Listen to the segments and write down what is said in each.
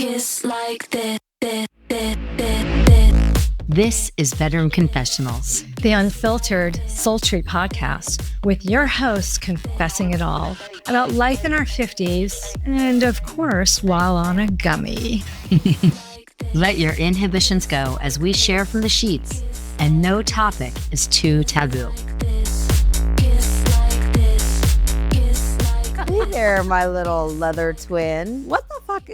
kiss like this. This is Bedroom Confessionals, the Unfiltered, sultry podcast with your hosts confessing it all about life in our 50s and, of course, while on a gummy. Let your inhibitions go as we share from the sheets, and no topic is too taboo. Hey there, my little leather twin. What the fuck?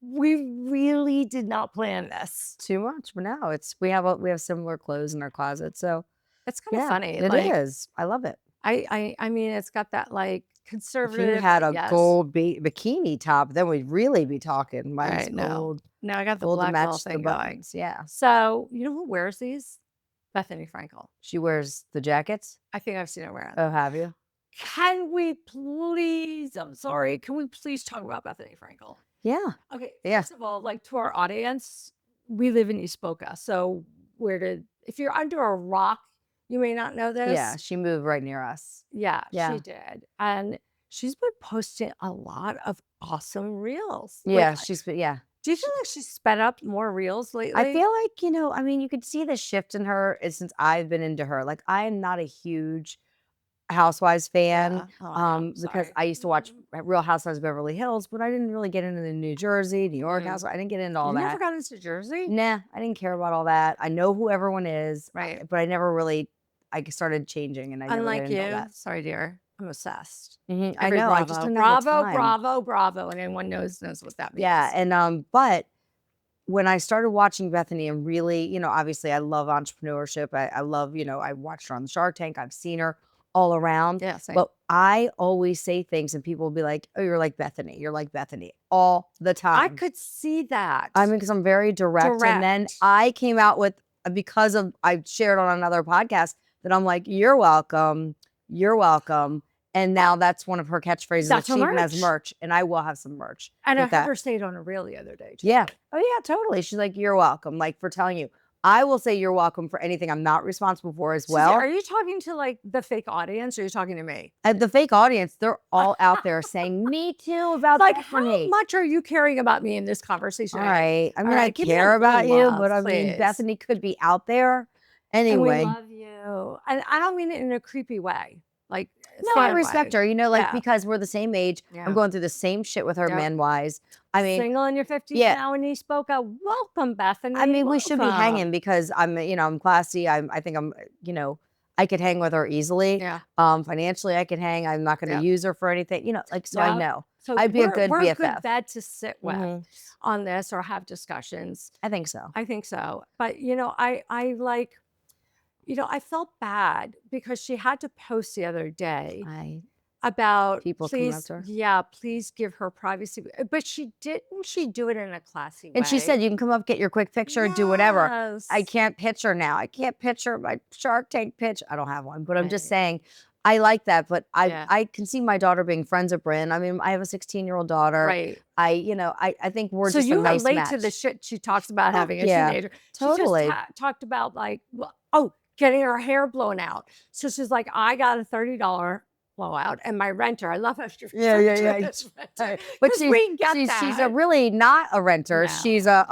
We really did not plan this. Too much, but now we have similar clothes in our closet, so It's kind of funny. It is. I love it. I mean, it's got that like If conservative. you had a yes. gold bikini top, then we'd really be talking. Mine's Right, no. gold. No, I got the Gold to black match ball the thing going. buttons. Yeah. So you know who wears these? Bethany Frankel. She wears the jackets. I think I've seen her wear them. Oh, have you? Can we please? I'm sorry. Can we please talk about Bethany Frankel? Yeah. Okay. Yeah. First of all, like to our audience, we live in East Boca. So if you're under a rock, you may not know this. Yeah. She moved right near us. Yeah, Yeah. she did. And she's been posting a lot of awesome reels. Yeah. Like, Yeah. do you feel like she's sped up more reels lately? I feel like, you could see the shift in her since I've been into her. Like, I am not a huge Housewives fan, Yeah. Oh, no, because sorry. I used to watch Real Housewives of Beverly Hills, but I didn't really get into the New Jersey, New York Housewives. I didn't get into all You that. never got into Jersey? Nah, I didn't care about all that. I know who everyone is, Right. but I never really. I started changing, and I never Unlike got into all you. that. Sorry, dear. I'm obsessed. I Every know. I just Bravo. didn't have the Bravo, time. bravo, bravo. And anyone knows what that means. Yeah, and but when I started watching Bethany and really, obviously I love entrepreneurship. I love, I watched her on the Shark Tank. I've seen her all around. Yeah, same. But I always say things and people will be like, "Oh, you're like Bethany. You're like Bethany," all the time. I could see that. I mean, because I'm very direct. And then Direct. I came out with, I shared on another podcast that I'm like, "You're welcome. You're welcome." And now that's one of her catchphrases. That's That her she even has merch. merch, and I will have some merch. And I with heard that. her say it on a reel the other day. Too. Yeah. Oh, yeah, totally. She's like, "You're welcome." Like, for telling you. I will say you're welcome for anything I'm not responsible for as well. Are you talking to like the fake audience or are you talking to me? And the fake audience, they're all out there saying, "Me too," about Like, Bethany. how much are you caring about me in this conversation? All right. I mean, All right, I give me a care little about you, love, but I mean, please. Bethany could be out there And we anyway. love you. And I don't mean it in a creepy way. Like, No, I respect her, Yeah. because we're the same age. Yeah. I'm going through the same shit with her Yep. man-wise. I mean, Single in your 50s yeah. now in East Boca. Welcome, Bethany. we should be Welcome. hanging because I'm classy. I think I'm, I could hang with her easily. Yeah. Financially, I could hang. I'm not going to Yeah. use her for anything, so I Yeah. know. So I'd be a we're- good we're BFF. a good bed to sit with Mhm. on this or have discussions. I think so. I think so. But, I felt bad because she had to post the other day about People coming up please, to her? yeah, please give her privacy. But she do it in a classy way. And she said, "You can come up, get your quick picture, do whatever." Yes. I can't picture now. I can't picture my Shark Tank pitch. I don't have one, but I'm just Right. saying, I like that. But Yeah. I can see my daughter being friends with Bryn. I mean, I have a 16-year-old daughter. Right. I think we're So just you a nice relate match. to the shit she talks about Oh, having a yeah. teenager. Totally. She just talked about getting her hair blown out. So she's like, I got a $30 blowout and my renter. I love how she Yeah. this renter. But 'Cause she's that. a really not a renter. No. She's a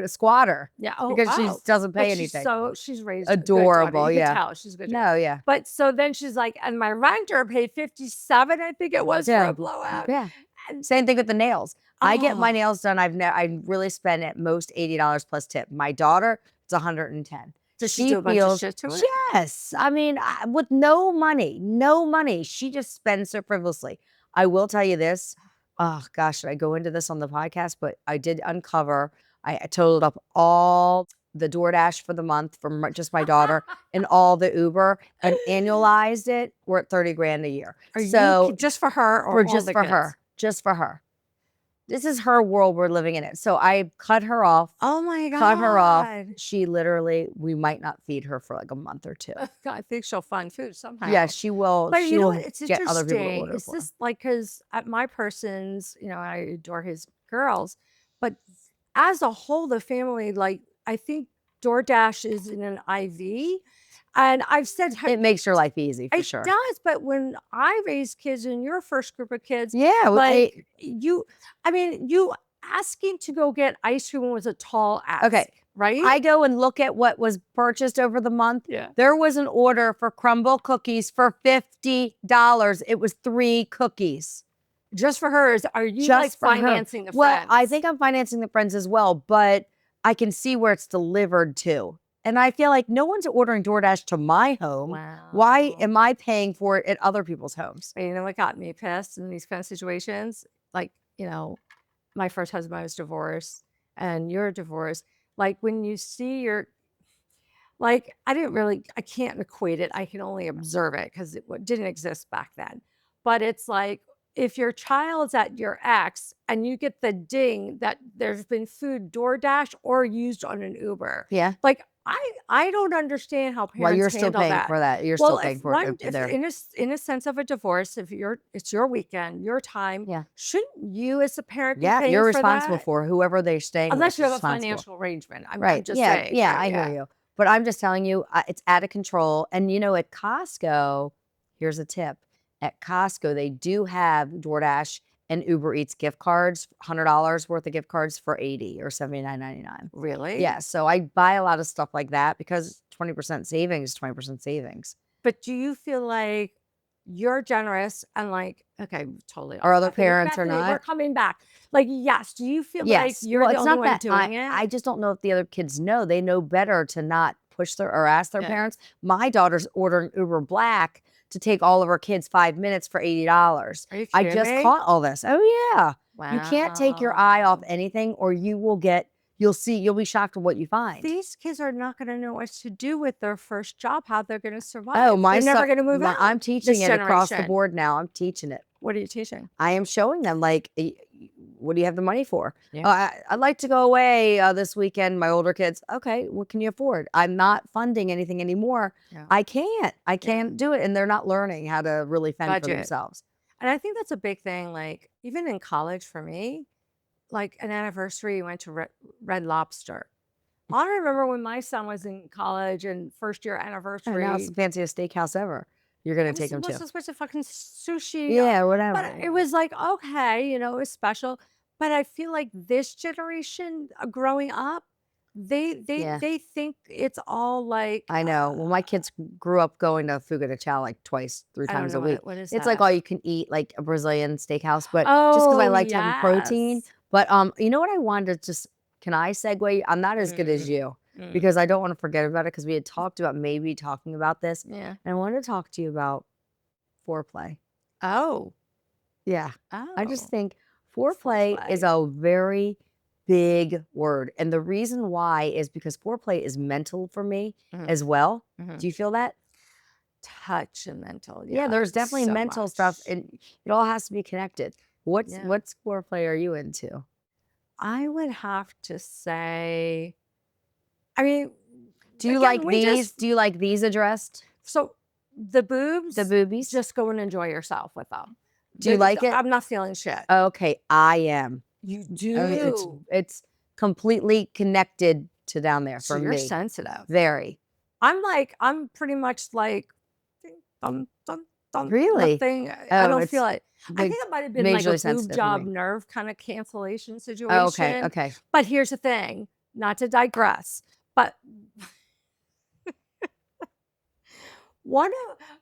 squatter. Yeah. Because she doesn't pay But anything. She's raised a good Adorable, daughter. You yeah. can tell she's a good. No, yeah. But so then she's like, and my renter paid $57, I think it was, for Yeah. a blowout. Yeah. And- Same thing with the nails. I get my Oh. nails done. I really spend at most $80 plus tip. My daughter, it's $110. Does she do a bunch of shit to it? Yes. I mean, with no money, she just spends so frivolously. I will tell you this. Oh gosh, should I go into this on the podcast? But I did uncover. I totaled up all the DoorDash for the month from just my daughter and all the Uber and annualized it. We're at 30 grand a year. So just for her or all just the for kids? her, just for her. This is her world we're living in it. So I cut her off. Oh my God. Cut her off. She literally, we might not feed her for like a month or two. I think she'll find food somehow. Yeah, she will. But she you know will what? It's get other people to interesting. order It's for her. just like, because at my person's, I adore his girls, but as a whole, the family, like, I think DoorDash is in an IV And I've said It makes your life easy for it sure. does, but when I raised kids in your first group of kids, Yeah, well, like you asking to go get ice cream was a tall ask. Okay. Right? I go and look at what was purchased over the month. Yeah. There was an order for crumble cookies for $50. It was 3 cookies. Just for hers. Are you Just like for her. financing the Well, friends? I think I'm financing the friends as well, but I can see where it's delivered to. And I feel like no one's ordering DoorDash to my home. Wow. Why am I paying for it at other people's homes? You know what got me pissed in these kind of situations? Like, my first husband was divorced and you're divorced. Like when you see I can't equate it. I can only observe it because it didn't exist back then. But it's like, if your child's at your ex and you get the ding that there's been food DoorDash or used on an Uber. Yeah. Like, I don't understand how parents Well, you're still handle paying that. for that. You're Well, still paying if for one, it if there. in a sense of a divorce, it's your weekend, your time. Yeah. Shouldn't you as a parent be Yeah, paying you're for responsible that? for whoever they're staying with. Unless you have a responsible. financial arrangement. I'm Right. just Yeah. saying. Yeah, right, I hear you. But I'm just telling you, it's out of control. And at Costco, here's a tip. At Costco, they do have DoorDash and Uber Eats gift cards, $100 worth of gift cards for $80 or $79.99. Really? Yeah. So I buy a lot of stuff like that because 20% savings, 20% savings. But do you feel like you're generous and like, okay, totally. Or other Bethany, parents are Bethany, not? We're coming back. Like, yes. Do you feel like Yes. you're Well, the it's only not one that doing it? I just don't know if the other kids know. They know better to not push or ask their Yeah. parents. My daughter's ordering Uber Black to take all of her kids 5 minutes for $80. Are you I kidding just me? caught all this. Oh yeah. Wow. You can't take your eye off anything or you'll be shocked at what you find. These kids are not going to know what to do with their first job, how they're going to survive. Oh, they're never going to move out. I'm teaching this it across the generation. board now. I'm teaching it. What are you teaching? I am showing them like, what do you have the money for? Yeah. I'd like to go away this weekend. My older kids. Okay, what can you afford? I'm not funding anything anymore. Yeah. I can't do it. And they're not learning how to really fend for Budget. themselves. And I think that's a big thing. Like, even in college for me, like an anniversary, we went to Red Lobster. I remember when my son was in college and first year And anniversary. now it's the fanciest steakhouse ever. You're going to take them to. What's this fucking sushi? Yeah, whatever. But it was like, okay, it was special. But I feel like this generation growing up, they think it's all like. I know. Well, my kids grew up going to Fuga de Chao like 2-3 times a week. What is It's that? like all you can eat, like a Brazilian steakhouse, but just because I like to have protein. yes. But you know what I wanted to can I segue? I'm not as good as you because I don't want to forget about it because we had talked about maybe talking about this. Yeah. And I wanted to talk to you about foreplay. Oh. Yeah. Oh. I just think foreplay is a very big word. And the reason why is because foreplay is mental for me as well. Do you feel that? Touch and mental. Yeah, there's definitely so mental much. stuff and it all has to be connected. What's foreplay are you into? I would have to say, I mean, do you again, like we these? just- Do you like these addressed? So the boobs, The boobies? just go and enjoy yourself with them. Do you like it? I'm not feeling shit. Okay, I am. You do. I mean, it's completely connected to down there So for you're me. sensitive. Very. I'm pretty much like, dum, dum, dum. Really? Nothing. I Oh, don't it's feel it. I like think it might have been like a majorly boob sensitive for job me. nerve kind of cancellation situation. Oh, okay, okay. But here's the thing, not to digress, but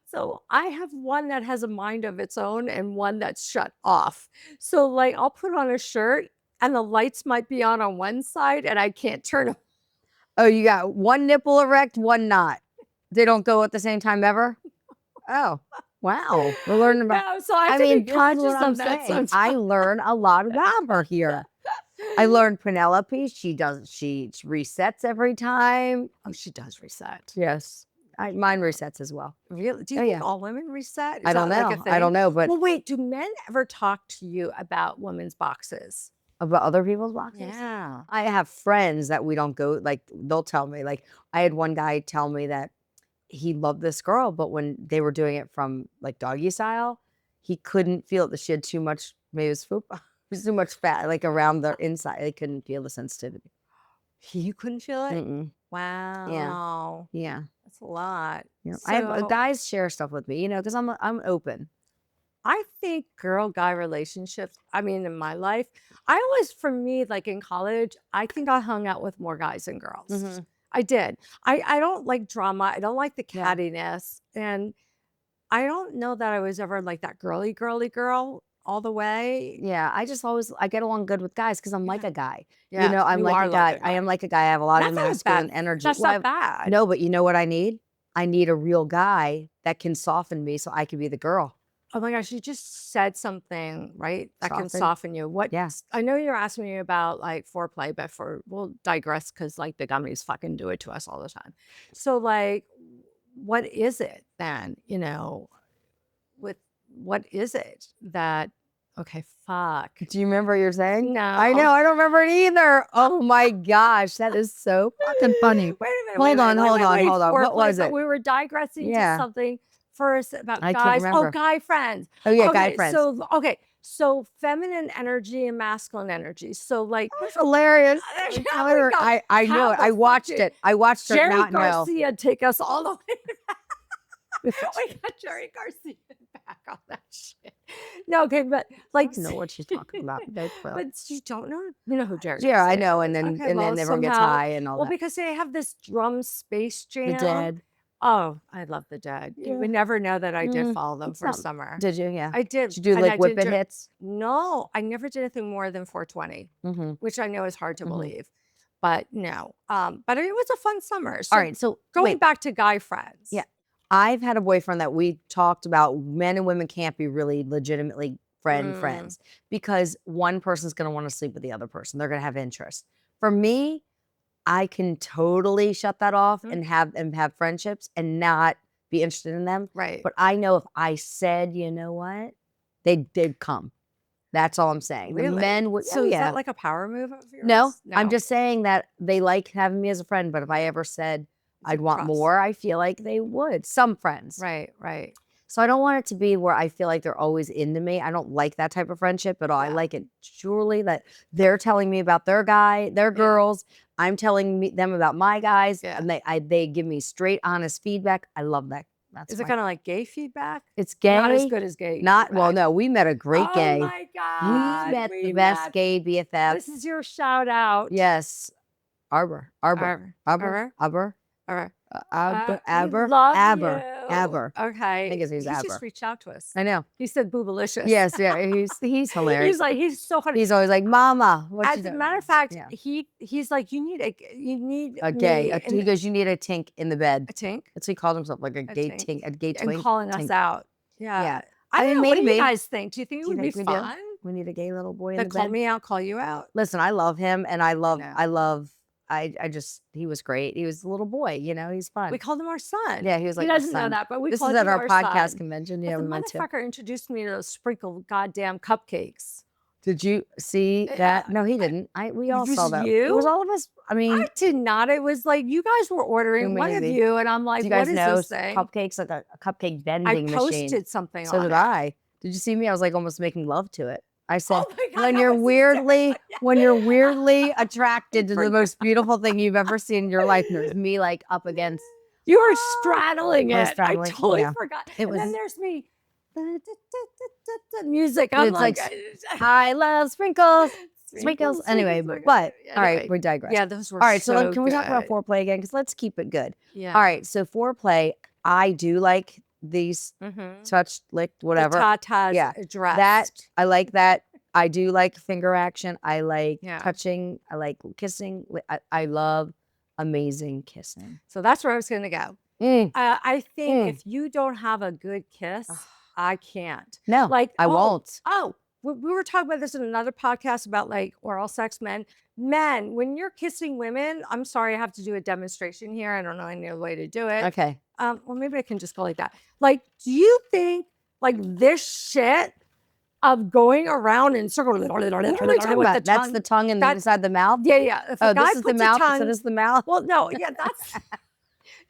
so I have one that has a mind of its own and one that's shut off. So like I'll put on a shirt and the lights might be on one side and I can't turn them. Oh, you got one nipple erect, one not. They don't go at the same time ever? Oh, wow. We're learning about. No, so I, I mean, be this is conscious what I'm of that saying. sometimes. I learn a lot about her here. I learned Penelope. She resets every time. Oh, she does reset. Yes. Mine resets as well. Really? Do you think all women reset? Is I don't that know. like a thing? I don't know, but Well, wait, do men ever talk to you about women's boxes? about other people's boxes? Yeah. I have friends that we don't go, like, they'll tell me. Like, I had one guy tell me that he loved this girl, but when they were doing it from, like, doggy style, he couldn't feel it. That she had too much, maybe it was fupa. It was too much fat, like, around the inside. They couldn't feel the sensitivity. You couldn't feel it? Mm-mm. Wow. Yeah. That's a lot. You know, I have So guys share stuff with me, you know, because I'm open. I think girl-guy relationships, I mean, in my life, I always, for me, like in college, I think I hung out with more guys than girls. Mhm. I did. I don't like drama. I don't like the Yeah. cattiness. And I don't know that I was ever like that girly girl all the way. Yeah, I get along good with guys because I'm like Yeah. a guy. You Yes, know, I'm you like are a like guy. a I am guy. like a guy. I have a lot of That's not masculine bad. energy. That's Well, not bad. no, but you know what I need? I need a real guy that can soften me so I can be the girl. Oh my gosh, you just said something, right? That can Soften. soften you. What Yeah. I know you're asking me about like foreplay, but we'll digress because like the gummies fucking do it to us all the time. So like what is it then? You know, with what is it that okay, fuck. Do you remember what you're saying? No. I know. I don't remember it either. Oh my gosh. That is so fucking funny. Wait a minute. Hold on, hold on, wait. hold on. What Foreplay, was but it? we were digressing to Yeah. something first about I can't guys. Oh, remember. guy friends. Oh, yeah, guy Okay, friends. so feminine energy and masculine energy. So like That was hilarious. There you Tell her- go. I know How it. the I fuck watched did it. I watched her Jerry not know. Garcia take us all the way back. We got Jerry Garcia back on that shit. No, okay, but like I don't know what she's talking about. That's well. but you don't know, you know who Jerry Yeah, I Garcia know. is. And then Okay, and well, then everyone gets somehow- high and all Well, that. because they have this drum space jam. The Dead. Oh, I love the Dead. You Yeah. would never know that I did Mm, follow them it's for not- summer. Did you? Yeah. I did. Did you do and like I whip did it hits? No, I never did anything more than 420, Mm-hmm. which I know is hard to Mhm. believe. But no. But it was a fun summer. So All right. So going wait, back to guy friends. Yeah. I've had a boyfriend that we talked about. Men and women can't be really legitimately friends because one person's going to want to sleep with the other person. They're going to have interest. For me, I can totally shut that off Mhm. and have friendships and not be interested in them. Right. But I know if I said, you know what, they'd come. That's all I'm saying. Really? The men would. So oh, is yeah. that like a power move of yours? No, I'm just saying that they like having me as a friend. But if I ever said It's I'd a want trust. more, I feel like they would. Some friends. Right. So I don't want it to be where I feel like they're always into me. I don't like that type of friendship at all. I Yeah. like it surely that they're telling me about their guy, their girls. I'm telling them about my guys, Yeah. and they give me straight, honest feedback. I love that. That's Is it kind of like gay feedback? It's gay. Not as good as gay. Not well. feedback. No, we met a great gay. Oh my God. We met we the best met. gay BFF. This is your shout out. Yes, Arbor. Arbor. Aber. Okay. I think his name's He Aber. just reached out to us. I know. He said boobalicious. Yes, yeah. He's hilarious. He's like, he's so funny. He's always like, "Mama, what As you a doing?" matter of fact, Yeah. he's like, you need A gay. me He goes, "You need a tink in the bed." a tink That's what he called himself, like a gay tink. tink, a gay and twink. calling us tink. out. Yeah. Yeah. I I don't mean, know. What do you maybe. guys think? Do you think it Do you would be think we do? fun? We need a gay little boy in To the call bed. me out, call you out. Listen, I love him, and I love. know. I just he was great. He was a little boy, you know. He's fun. We called him our son. Yeah, he was like he our doesn't know son. that, but we This called is at him our podcast son. convention. But Yeah, the we went to. motherfucker introduced me to those sprinkled goddamn cupcakes. Did you see that? No, he didn't. We all It saw was that. It you? was all of us. I mean, I did not. It was like you guys were ordering one of Maybe. you, and I'm like, do you guys what is know this thing? cupcakes like a cupcake I vending posted machine? something So on did it. I. Did you see me? I was like almost making love to it. I said, Oh my God, when that you're was weirdly, hysterical. when you're weirdly attracted to the forgot. most beautiful thing you've ever seen in your life, and there's me like up against. You were straddling I was it. straddling, I totally yeah. forgot. It And then was- there's me. Music. I'm It's like, like, I love sprinkles. Sprinkles. Anyway, but all right, we digress. Yeah, those were All right, so so can we talk about good. foreplay again? Because let's keep it good. Yeah. All right, so foreplay, I do like these Mhm. touch, licked, whatever. The Tatas Yeah, dressed. That I like that. I do like finger action. I like Yeah. touching. I like kissing. I love amazing kissing. So that's where I was going to go. Mm, I think Mm. if you don't have a good kiss, I can't. no, Like, I won't. Oh, we were talking about this in another podcast about like oral sex men. Men, when you're kissing women, I'm sorry, I have to do a demonstration here. I don't know any other way to do it. Okay. Well, maybe I can just go like that. Like, do you think like this shit of going around in circles What are we with talking about? the That's tongue? the tongue and the That- inside the mouth. Yeah. If a Oh, guy this is the puts a mouth. tongue, So this is the mouth. well, no, yeah, that's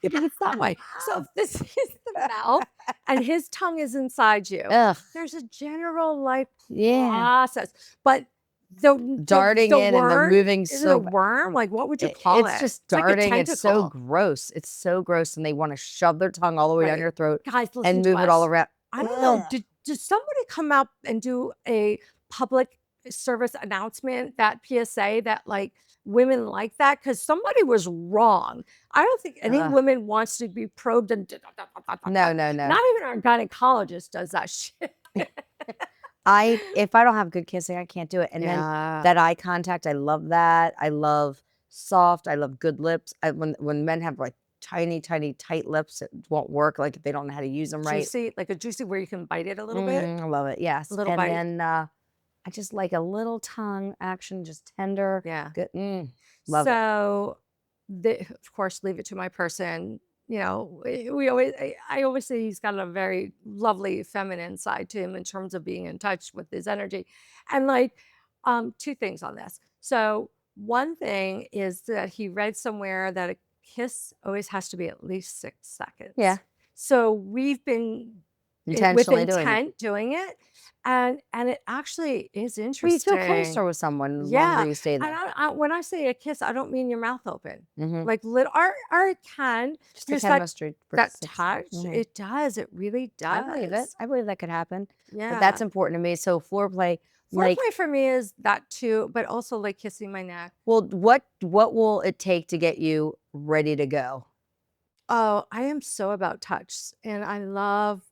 yeah, but it's that way. So if this is the mouth and his tongue is inside you, Ugh. there's a general like Yeah. process. But darting in and they're moving Is it so a worm? Like, what would you It- call it? it's just like a darting. It's so tentacle. gross. It's so gross, and they want to shove their tongue all the way down Right. your throat Guys, listen and to move it all us. around. I don't know. Ugh. Did somebody come out and do a public service announcement, that PSA, that like women like that? Because somebody was wrong. I don't think any Ugh. woman wants to be probed and No. not even our gynecologist does that shit. If I don't have good kissing, I can't do it. And then that eye contact, I love that. I love soft. I love good lips. When men have like tiny, tiny, tight lips, it won't work. Like if they don't know how to use them right. Juicy, like a juicy where you can bite it a little bit. I love it. Yes. A little and bite. then I just like a little tongue action, just tender. Yeah. Good. Love it. So, of course, leave it to my person. You know, I always say he's got a very lovely feminine side to him in terms of being in touch with his energy. And like, two things on this. So one thing is that he read somewhere that a kiss always has to be at least 6 seconds. Yeah. So we've been Intentionally with intent doing it. And it actually is Well, you interesting. feel closer with someone the Yeah. longer you stay And there. when I say a kiss, I don't mean your mouth open. Mhm. Like our can, Just the there's that chemistry. that six- touch. Mhm. It does. It really does. I believe it. I believe that could happen. Yeah. But that's important to me. So foreplay, like, Foreplay for me is that too, but also like kissing my neck. well, what will it take to get you ready to go? Oh, I am so about touch, and I love.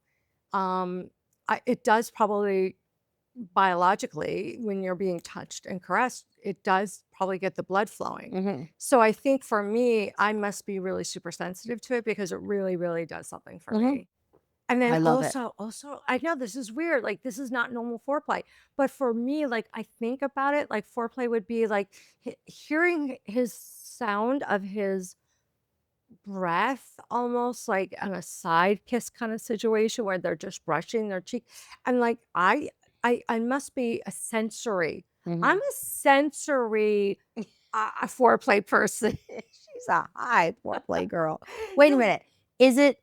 It does probably biologically when you're being touched and caressed, it does probably get the blood flowing. Mhm. So I think for me, I must be really super sensitive to it because it really, really does something for Mhm. me. And then I love it. also, I know this is weird. Like this is not normal foreplay, but for me, like I think about it, like foreplay would be like hearing his sound of his breath, almost like on a side kiss kind of situation where they're just brushing their cheek. And like I must be a sensory. Mhm. I'm a sensory foreplay person. She's a high foreplay girl. Wait a minute. Is it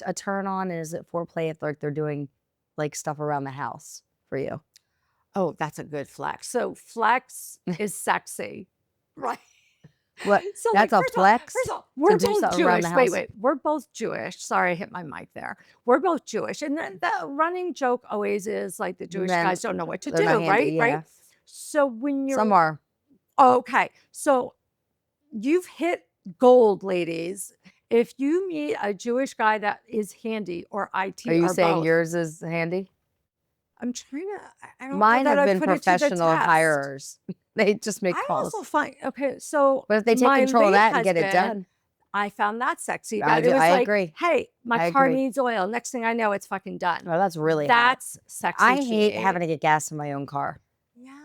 a turn on, and is it foreplay if like they're doing like stuff around the house for you? Oh, that's a good flex. So flex is sexy, right? What? So That's a flex first of all, we're do both something around Jewish. the Wait, house? wait. We're both Jewish. Sorry, I hit my mic there. We're both Jewish. And then the running joke always is like the Jewish Men, guys don't know what to they're do, not handy, right? yeah. Right. So when you're Some are. okay, so you've hit gold, ladies. If you meet a Jewish guy that is handy or IT Are you or saying both, yours is handy? I'm trying to. I don't Mine know that have I been put it to the professional test. hirers. They just make I calls. also find okay. So But if they take my control of late that and get it husband, done, I found that sexy. I That it was I like, agree. hey, my I car agree. needs oil. Next thing I know, it's fucking done. Oh, that's really hot. That's sexy. I to hate me. having to get gas in my own car.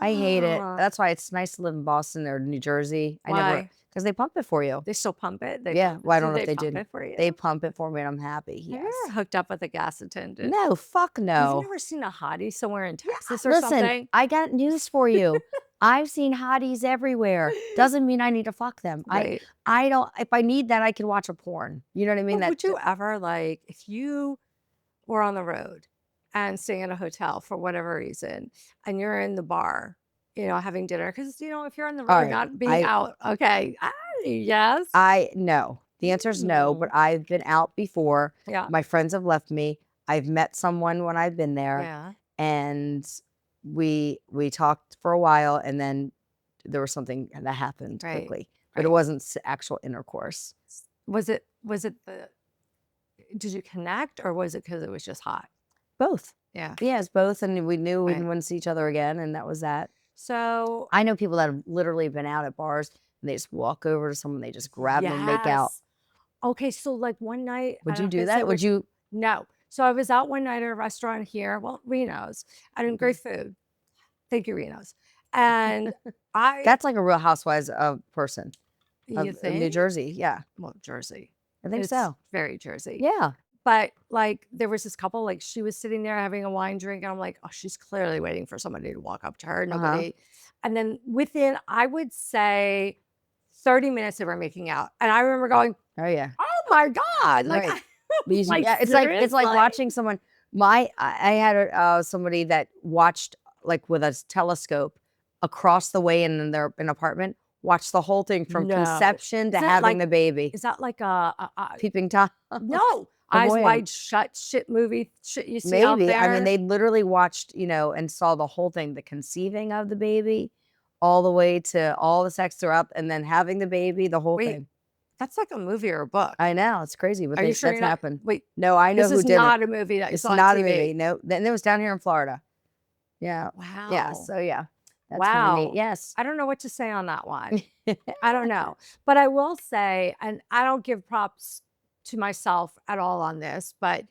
I hate it. Yeah. That's why it's nice to live in Boston or New Jersey. Why? Because they pump it for you. They still pump it. They Yeah, pump well, I it. don't Do know if they pump did. it for you. They pump it for me, and I'm happy. Have Yes. you ever hooked up with a gas attendant? No, fuck You've no. never seen a hottie somewhere in Texas or Listen, something? I got news for you. I've seen hotties everywhere. Doesn't mean I need to fuck them. Right. I don't. If I need that, I can watch a porn. You know what I mean? But would you ever like if you were on the road and staying in a hotel for whatever reason, and you're in the bar, you know, having dinner? Because you know, if you're on the road, right, not being out, okay, yes, no. The answer is no. But I've been out before. yeah, My friends have left me. I've met someone when I've been there, yeah. and we talked for a while, and then there was something that happened Right, quickly. But it right. wasn't actual intercourse. Was it the? Did you connect, or was it because it was just hot? Both. Yeah. Yeah, it's both, and we knew we Right. wouldn't see each other again, and that was that. So I know people that have literally been out at bars, and they just walk over to someone, they just grab them and make out. yes. Okay, so like one night, I Would don't you know if do it's that? at Would which- you? No. So I was out one night at a restaurant here, well, Reno's, and great food. Thank you, Reno's. And That's like a Real Housewives of person you of New think? Jersey. Yeah, Well, Jersey. I think It's so. very Jersey. Yeah. But like there was this couple, like she was sitting there having a wine drink, and I'm like, oh, she's clearly waiting for somebody to walk up to her. Nobody. And then within, I would say, 30 minutes they were making out. And I remember going, Oh yeah. oh my God. Like, Right. Like, like, yeah, it's like seriously? watching someone. I had somebody that watched like with a telescope across the way in their an apartment, watch the whole thing from No. conception to Is that having like the baby. is that like Peeping Tom. no, Oh, Eyes boy. Wide Shut shit movie shit you see out Maybe. I mean, there? they literally watched, and saw the whole thing, the conceiving of the baby, all the way to all the sex throughout, and then having the baby, the whole Wait, thing. that's like a movie or a book. I know, it's crazy, but Are you sure that's you're not happened. wait, No, I know this who is did not it. a movie that you It's saw on not a TV. movie. No, then it was down here in Florida. Yeah. Yeah. Wow. So yeah, that's kind of neat. Wow. Yes. I don't know what to say on that one. I don't know. But I will say, and I don't give props to myself at all on this, but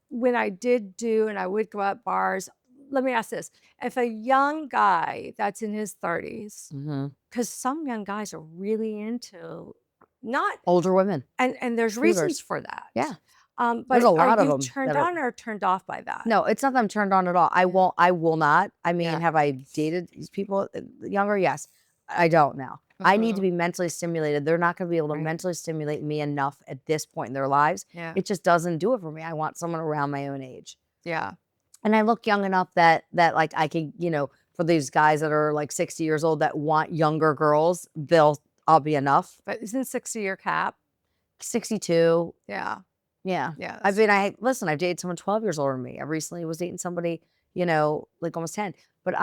when I did do and I would go out bars, let me ask this. If a young guy that's in his 30s, hmm because some young guys are really into not, Older women. and there's Cougars. reasons for that. Yeah. But There's a lot are of you them turned that are. on or turned off by that? No, it's not that I'm turned on at all. I won't. I will not. I mean, Yeah. have I dated these people younger? Yes. I don't now. I need to Mhm. be mentally stimulated. They're not going to be able to Right. mentally stimulate me enough at this point in their lives. Yeah. It just doesn't do it for me. I want someone around my own age. Yeah. And I look young enough that like I could, for these guys that are like 60 years old that want younger girls, I'll be enough. But isn't 60 your cap? 62. Yeah. Yeah. Yeah. I mean, I've dated someone 12 years older than me. I recently was dating somebody, like almost 10. But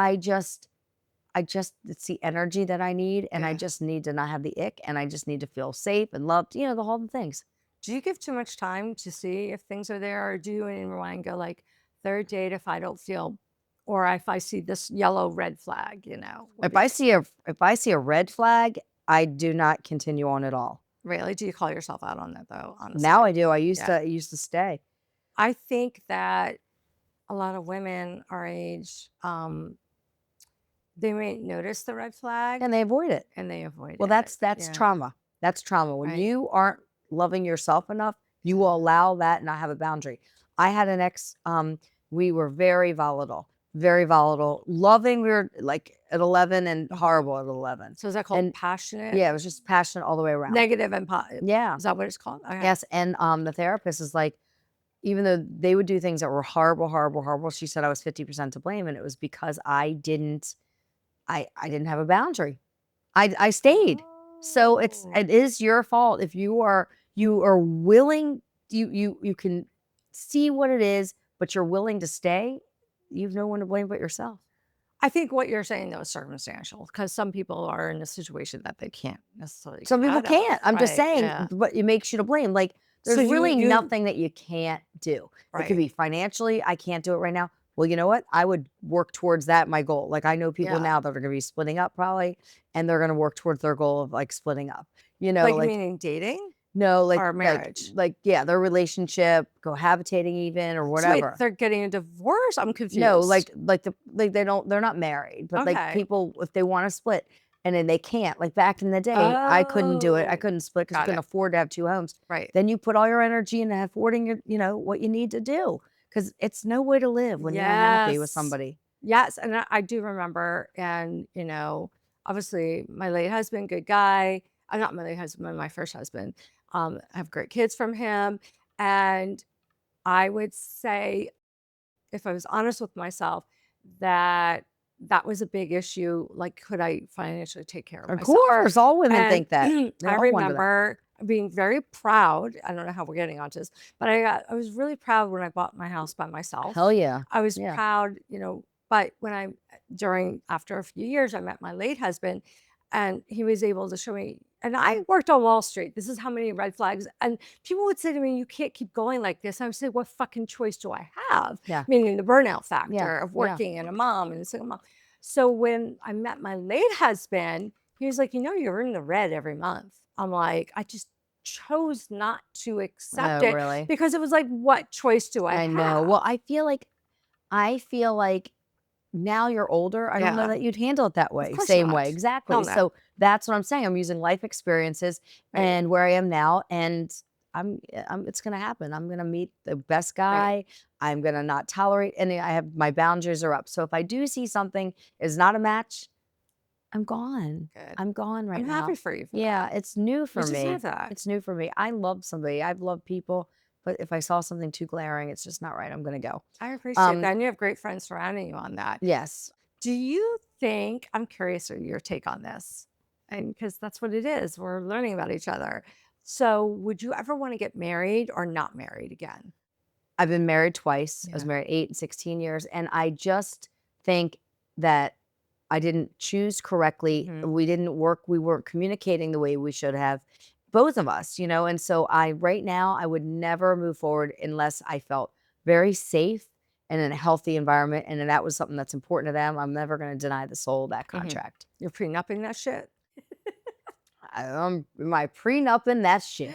it's the energy that I need. And I Yeah. just need to not have the ick. And I just need to feel safe and loved, the whole things. Do you give too much time to see if things are there, or do you in your mind go like third date if I don't feel, or if I see this yellow red flag, what If do you- I see a red flag, I do not continue on at all. really, do you call yourself out on that though? Honestly, Now I do. I used Yeah. to stay. I think that a lot of women our age, they may notice the red flag And they avoid it. and they avoid Well, it. that's Yeah. trauma. That's trauma. When Right. you aren't loving yourself enough, you will allow that and not have a boundary. I had an ex, we were very volatile, very volatile. Loving, we were like at 11 and horrible at 11. So is that called And passionate? yeah, it was just passionate all the way around. Negative and positive. Yeah. Is that what it's called? Okay. Yes. And the therapist is like, even though they would do things that were horrible, horrible, horrible, she said I was 50% to blame. And it was because I didn't have a boundary. I stayed. So it is your fault if you are willing, you can see what it is, but you're willing to stay. You've no one to blame but yourself. I think what you're saying though is circumstantial, because some people are in a situation that they can't necessarily. Some get people out of, can't. I'm just right, saying, yeah. but it makes you to blame. Like there's So you- really you- nothing that you can't do. It Right. could be financially, I can't do it right now. Well, you know what? I would work towards that, my goal. Like I know people Yeah. now that are going to be splitting up probably, and they're going to work towards their goal of like splitting up. Like, like meaning dating no, like or marriage? like yeah, their relationship, cohabitating even or So wait, whatever. they're getting a divorce? I'm confused. No, like they're not married, but like Okay. people if they want to split and then they can't. Like back in the day, I couldn't do it. I Oh, couldn't split because I got couldn't it. afford to have two homes. Right. Then you put all your energy into affording your, what you need to do because it's no way to live when you're unhappy with Yes. somebody. Yes. And I do remember, and, obviously my late husband, good guy. Not my late husband, my first husband. I have great kids from him. And I would say, if I was honest with myself, that was a big issue. Like, could I financially take care of Of myself? course, all women And think that. They I all wonder that. remember being very proud. I don't know how we're getting onto this, but I was really proud when I bought my house by myself. Hell yeah. I was Yeah. proud, but when after a few years, I met my late husband, and he was able to show me, and I worked on Wall Street. This is how many red flags. And people would say to me, you can't keep going like this. I would say, what fucking choice do I have? Yeah. Meaning the burnout factor Yeah. of Yeah. working and a mom and a single mom. So when I met my late husband, he was like, you're in the red every month. I'm like, I just chose not to accept Oh, it really? because it was like, what choice do I I have? know. Well, I feel like now you're older. I don't know Yeah. that you'd handle it that way, course same not. way. Exactly. Hell no. So that's what I'm saying. I'm using life experiences Right. and where I am now, and it's gonna happen. I'm gonna meet the best guy. I'm gonna not tolerate any. I have my boundaries are up. So if I do see something is not a match, I'm gone. Good. I'm gone right I'm now. happy for you. For Yeah, that. it's new for You me. deserve that. It's new for me. I love somebody. I've loved people But if I saw something too glaring, it's just not right. I'm going to go. I appreciate that. And you have great friends surrounding you on that. Yes. Do you think, I'm curious of your take on this, and because that's what it is, we're learning about each other. So would you ever want to get married or not married again? I've been married twice. I was Yeah. married 8 and 16 years. And I just think that I didn't choose correctly. We didn't work. We weren't communicating the way we should have, both of us, you know? And so right now, I would never move forward unless I felt very safe and in a healthy environment. And then that was something that's important to them. I'm never going to deny the soul of that contract. You're prenupping that shit? My prenupping that shit.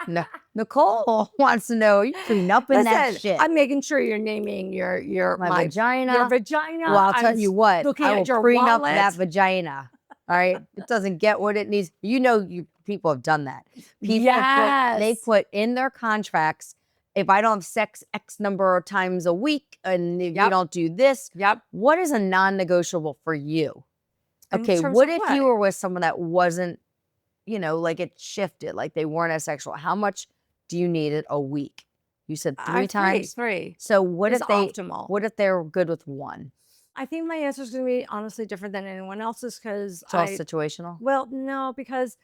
No, Nicole wants to know, you prenupping that Listen, shit. I'm making sure you're naming my vagina. Your vagina. Well, I'll tell you what, looking I at will your prenup wallet. that vagina. All right, it doesn't get what it needs. You know, you people have done that. People they put in their contracts, if I don't have sex X number of times a week, and if you don't do this, what is a non-negotiable for you? Okay, what if you were with someone that wasn't, you know, like it shifted, like they weren't as sexual? How much do you need it a week? You said 3 times. Three. So what if optimal. What if they're good with 1? I think my answer is going to be honestly different than anyone else's because It's all situational. Well, no, because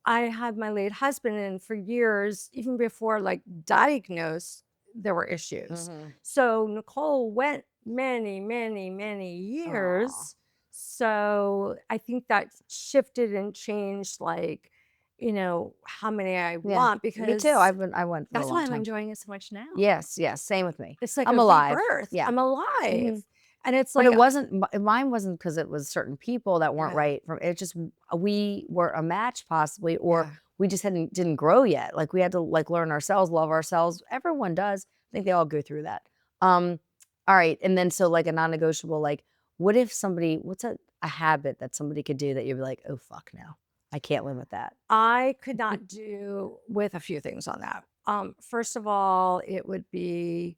I had my late husband, and for years, even before like diagnosed, there were issues. So Nicole went many, many, many years. Aw. So I think that shifted and changed, like, you know, how many I want, because Me too. I went for that's a why long I'm time. enjoying it so much now. Yes, same with me. It's like I'm a alive. rebirth. Yeah. I'm alive. And it's But like it wasn't, mine wasn't because it was certain people that weren't right. It just, we were a match possibly, or we just didn't grow yet. Like we had to like learn ourselves, love ourselves. Everyone does. I think they all go through that. All right. And then so like a non-negotiable, like what if somebody, what's a habit that somebody could do that you'd be like, oh fuck no, I can't live with that. I could not do with a few things on that. First of all, it would be,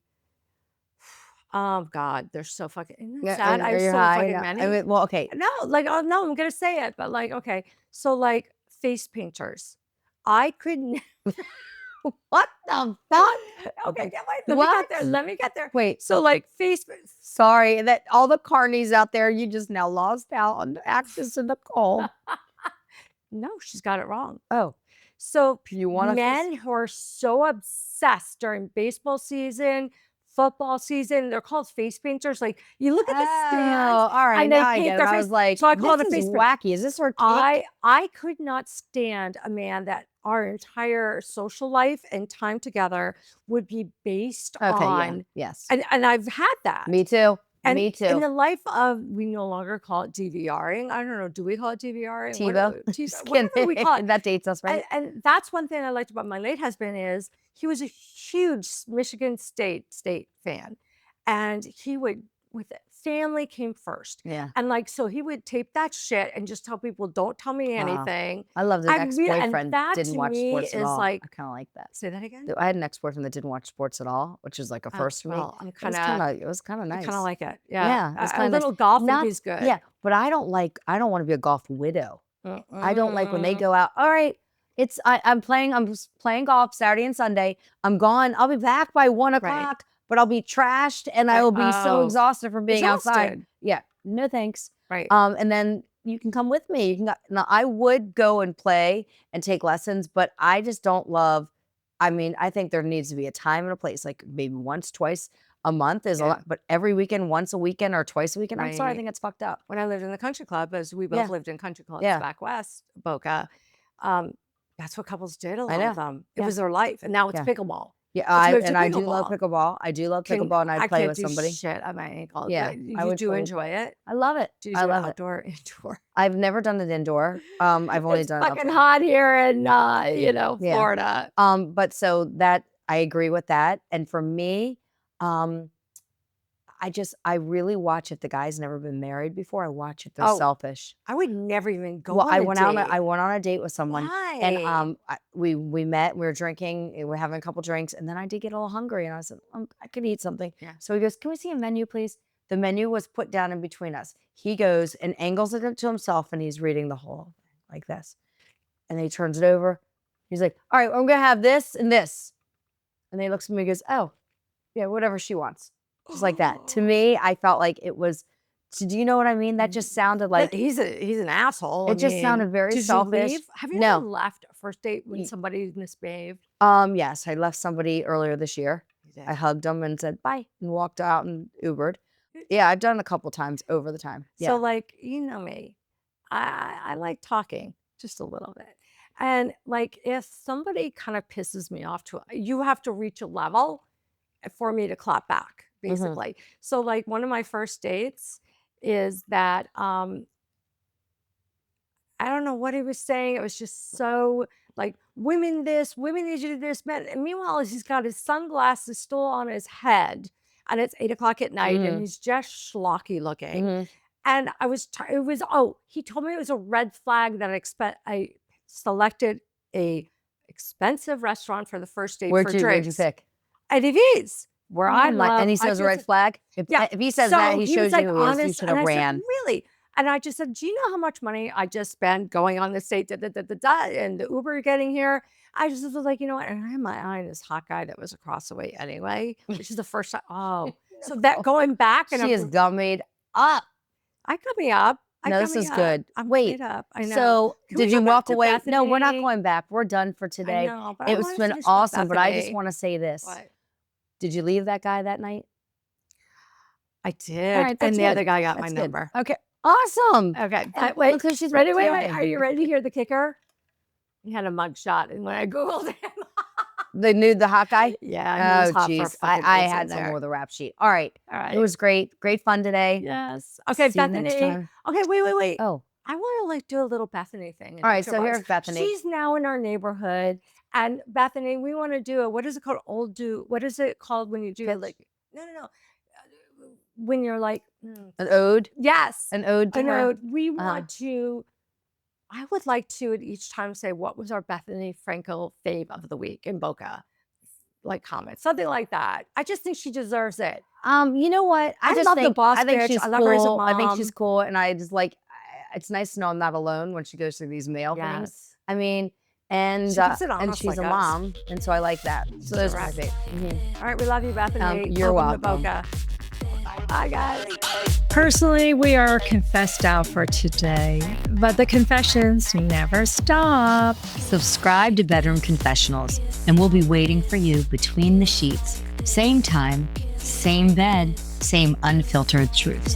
oh God, they're so fucking, isn't that sad? I have so fucking many. I mean, well, okay. No, like, oh no, I'm gonna say it, but like, okay. So like face painters. I couldn't. What the fuck? Okay, let me get there. Let me get there. Wait. So like Sorry that all the carnies out there, you just now lost out on the actress of Nicole. No, she's got it wrong. Oh. So You want men who are so obsessed during baseball season, football season, they're called face painters. Like you look at the stands. Oh, all right. And they Now I paint get their it. I face. was like, So I call it a this face is paint. wacky. Is this archaic? I could not stand a man that our entire social life and time together would be based on. Yes. And I've had that. Me too. And Me too. in the life of, we no longer call it DVRing. I don't know. Do we call it DVRing? TiVo. Whatever we call it. That dates us, right? And that's one thing I liked about my late husband is he was a huge Michigan State fan. And he would, with it, family came first. Yeah. And like, so he would tape that shit and just tell people, don't tell me anything. I love that ex-boyfriend that didn't to watch me sports at is all. like, I kind of like that. Say that again? I had an ex-boyfriend that didn't watch sports at all, which is like a first for me. Well, I'm It kind was kind of nice. I kind of like it. Yeah. Yeah, it's A kinda little nice. golf Not- and he's good. Yeah, but I don't want to be a golf widow. I don't like when they go out. All right, I'm playing golf Saturday and Sunday. I'm gone. I'll be back by 1 o'clock, but I'll be trashed and I will be so exhausted from being outside. Yeah, no thanks. Right. And then you can come with me. Now I would go and play and take lessons, but I just don't love. I mean, I think there needs to be a time and a place, like maybe once, twice a month is a lot, but every weekend, once a weekend or twice a weekend, I'm sorry, I think it's fucked up. When I lived in the country club, as we both lived in country clubs back west, Boca, that's what couples did. A lot of them. It was their life, and now it's pickleball. Yeah, I do love pickleball. I do love pickleball, and I play with somebody. Shit on my ankle. Yeah, you do enjoy it. I love it. Do you I do love outdoor, indoor? I've never done it indoor. I've only done it fucking hot here in Florida. But so that I agree with that, and for me, I really watch if the guy's never been married before. I watch if they're selfish. I would never even go Well, on I a went date. I went on a date with someone. Why? And we met, we were drinking, we were having a couple drinks, and then I did get a little hungry, and I said, I could eat something. Yeah. So he goes, can we see a menu, please? The menu was put down in between us. He goes and angles it to himself, and he's reading the whole thing like this. And then he turns it over. He's like, all right, I'm going to have this and this. And then he looks at me and goes, oh, yeah, whatever she wants. Just like that. To me, I felt like it was, so do you know what I mean? That just sounded like, he's an asshole. it just sounded very did selfish. You leave? Have you No. ever left a first date when somebody misbehaved? Yes, I left somebody earlier this year. I hugged them and said bye and walked out and Ubered. Yeah, I've done it a couple times over the time. Yeah. So like, you know me, I like talking just a little bit. And like, if somebody kind of pisses me off you have to reach a level for me to clap back, basically. So like one of my first dates is that, I don't know what he was saying. It was just so like women this, women need to do this, men. And meanwhile, he's got his sunglasses still on his head and it's 8 o'clock at night and he's just schlocky looking. And he told me it was a red flag that I selected a expensive restaurant for the first date for drinks. Where'd you pick? At EV's. Where I love. And he says a red flag? If he says that, he shows you who you should have ran. Really? And I just said, do you know how much money I just spent going on this date, and the Uber getting here? I just was like, you know what? And I had my eye on this hot guy that was across the way anyway, which is the first time. Oh, so that going back. And she is gummied up. I got me up. No, this is good. I'm Wait, up. I know. So did you walk away? Bethany? No, we're not going back. We're done for today. I know, but It's been awesome, but I just want to say this. What? Did you leave that guy that night? I did. Right, and the good. other guy got That's my good. number. Okay. Awesome. Okay. Wait, Because she's ready. Wait. yelling. Are you ready to hear the kicker? He had a mug shot. And when I Googled him, The hot guy? yeah. Oh, jeez. I had no more of the rap sheet. All right. All right. It was great. Great fun today. Yes. Okay, See you next Bethany. time. Okay, wait. Oh. I want to like do a little Bethany thing. All right. So here's Bethany. She's now in our neighborhood. And Bethany, we want to do what is it called? What is it called when you do like, no. When you're like. An ode? Yes. An ode to An her? ode. We want to, I would like to at each time say, what was our Bethany Frankel fave of the week in Boca? Like comment, something like that. I just think she deserves it. You know what? I just love the think, boss I think bitch. she's I love her as a cool. I think mom. she's cool. And I just like, it's nice to know I'm not alone when she goes through these male things. Yes. I mean, and She keeps it honest she's like a us. mom. And so I like that. So those are my Correct. favorite. All right, we love you, Bethany. You're Welcome welcome. to Boca. Bye, guys. Personally, we are confessed out for today, but the confessions never stop. Subscribe to Bedroom Confessionals, and we'll be waiting for you between the sheets. Same time, same bed, same unfiltered truths.